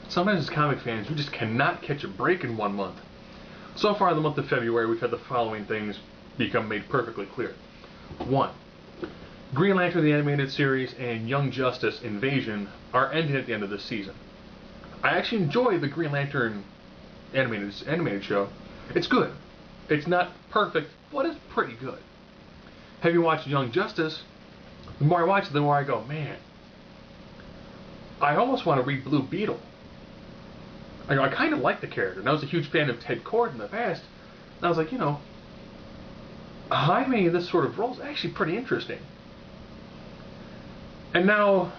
sometimes as comic fans, we just cannot catch a break in one month. So far in the month of February, we've had the following things become made perfectly clear. 1. Green Lantern the Animated Series and Young Justice Invasion are ending at the end of this season. I actually enjoy the Green Lantern animated show. It's good. It's not perfect, but it's pretty good. Having watched Young Justice, the more I watch it, the more I go, man, I almost want to read Blue Beetle. I kind of like the character, and I was a huge fan of Ted Kord in the past, and I was like, having this sort of role is actually pretty interesting. And now,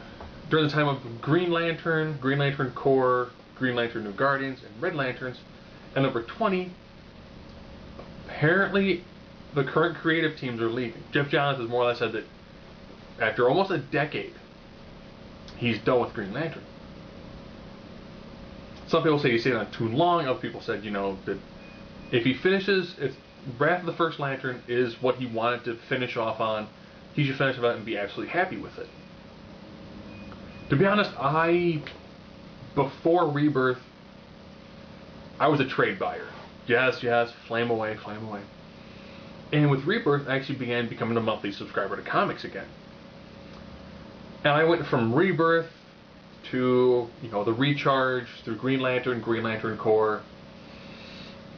during the time of Green Lantern, Green Lantern Corps, Green Lantern New Guardians, and Red Lanterns, and number 20, apparently the current creative teams are leaving. Geoff Johns has more or less said that after almost a decade, he's done with Green Lantern. Some people say he stayed on too long. Other people said, that if he finishes, if Wrath of the First Lantern is what he wanted to finish off on, he should finish it and be absolutely happy with it. To be honest, before Rebirth, I was a trade buyer. Yes, flame away, flame away. And with Rebirth, I actually began becoming a monthly subscriber to comics again. And I went from Rebirth to, the Recharge, through Green Lantern Corps,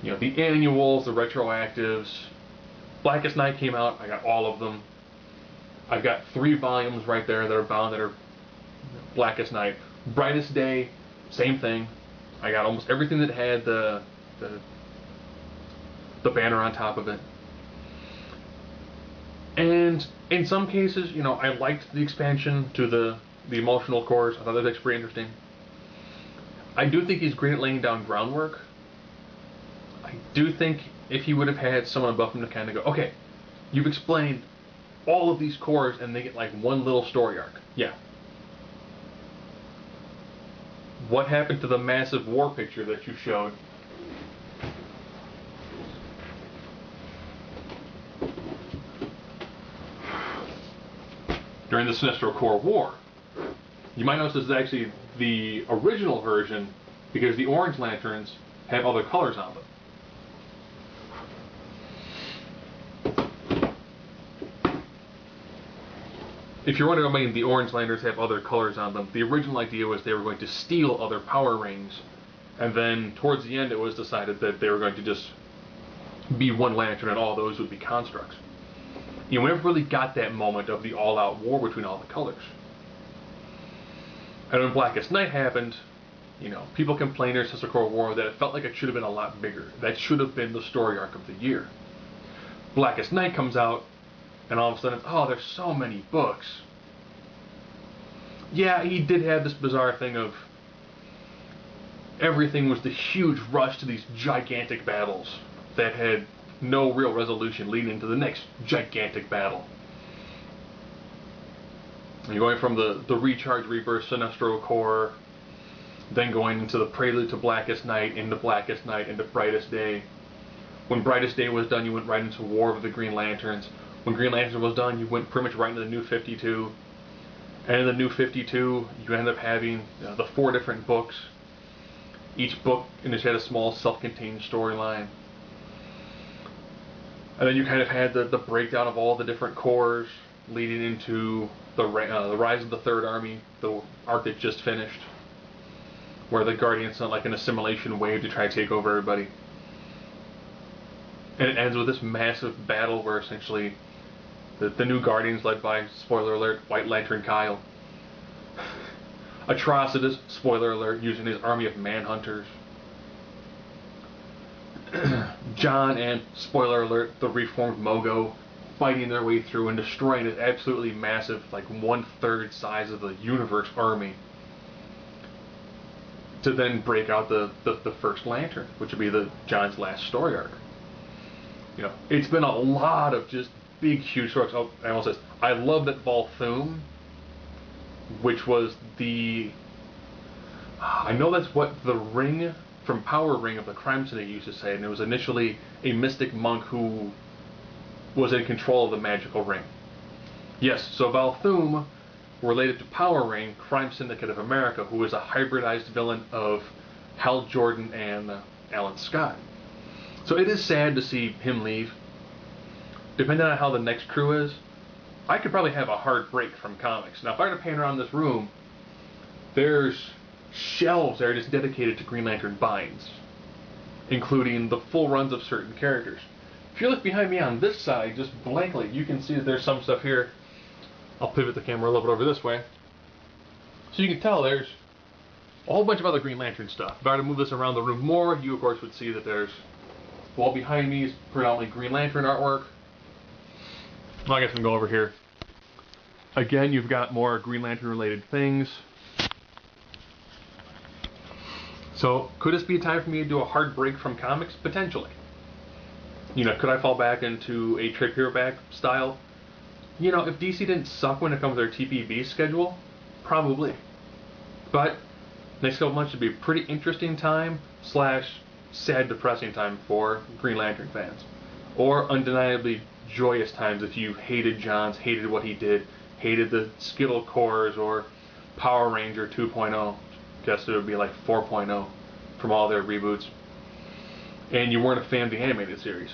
the annuals, the retroactives. Blackest Night came out, I got all of them. I've got 3 volumes right there that are bound that are Blackest Night. Brightest Day, same thing. I got almost everything that had the banner on top of it. And in some cases, I liked the expansion to the emotional cores. I thought that was pretty interesting. I do think he's great at laying down groundwork. I do think if he would have had someone above him to kind of go, okay, you've explained all of these cores and they get like one little story arc. Yeah. What happened to the massive war picture that you showed? During the Sinestro Corps War. You might notice this is actually the original version because the Orange Lanterns have other colors on them. If you're wondering why the Orange Lanterns have other colors on them, the original idea was they were going to steal other power rings, and then towards the end it was decided that they were going to just be one lantern and all those would be constructs. We never really got that moment of the all-out war between all the colors. And when Blackest Night happened, people complained during Sinestro Corps War that it felt like it should have been a lot bigger. That should have been the story arc of the year. Blackest Night comes out, and all of a sudden, there's so many books. Yeah, he did have this bizarre thing of everything was the huge rush to these gigantic battles that had no real resolution leading into the next gigantic battle. And you're going from the Recharge, Rebirth, Sinestro Corps, then going into the prelude to Blackest Night, into Blackest Night, into Brightest Day. When Brightest Day was done, you went right into War of the Green Lanterns. When Green Lantern was done, you went pretty much right into the New 52. And in the New 52, you end up having the 4 different books. Each book in which had a small self-contained storyline. And then you kind of had the breakdown of all the different corps leading into the Rise of the Third Army, the arc that just finished, where the Guardians sent like an assimilation wave to try to take over everybody. And it ends with this massive battle where essentially the new Guardians, led by, spoiler alert, White Lantern Kyle, Atrocitus, spoiler alert, using his army of manhunters, John and, spoiler alert, the reformed Mogo, fighting their way through and destroying an absolutely massive, like 1/3 size of the universe army, to then break out the First Lantern, which would be John's last story arc. It's been a lot of just big, huge stories. Oh, I almost said, I love that Volthoom, which was I know that's what the ring from Power Ring of the Crime Syndicate used to say, and it was initially a mystic monk who was in control of the magical ring. Yes, so Volthoom related to Power Ring, Crime Syndicate of America, who is a hybridized villain of Hal Jordan and Alan Scott. So it is sad to see him leave. Depending on how the next crew is, I could probably have a hard break from comics. Now, if I were to pan around this room, there's shelves that are just dedicated to Green Lantern binds, including the full runs of certain characters. If you look behind me on this side, just blankly, you can see that there's some stuff here. I'll pivot the camera a little bit over this way. So you can tell there's a whole bunch of other Green Lantern stuff. If I were to move this around the room more, you of course would see that there's, the wall behind me is predominantly Green Lantern artwork. Well, I guess I can go over here. Again, you've got more Green Lantern related things. So, could this be a time for me to do a hard break from comics? Potentially. You know, could I fall back into a trade paperback style? You know, if DC didn't suck when it comes to their TPB schedule, probably. But, next couple months should be a pretty interesting time, / sad, depressing time for Green Lantern fans. Or undeniably joyous times if you hated Johns, hated what he did, hated the Skittle Cores or Power Ranger 2.0. Guess it would be like 4.0 from all their reboots. And you weren't a fan of the animated series.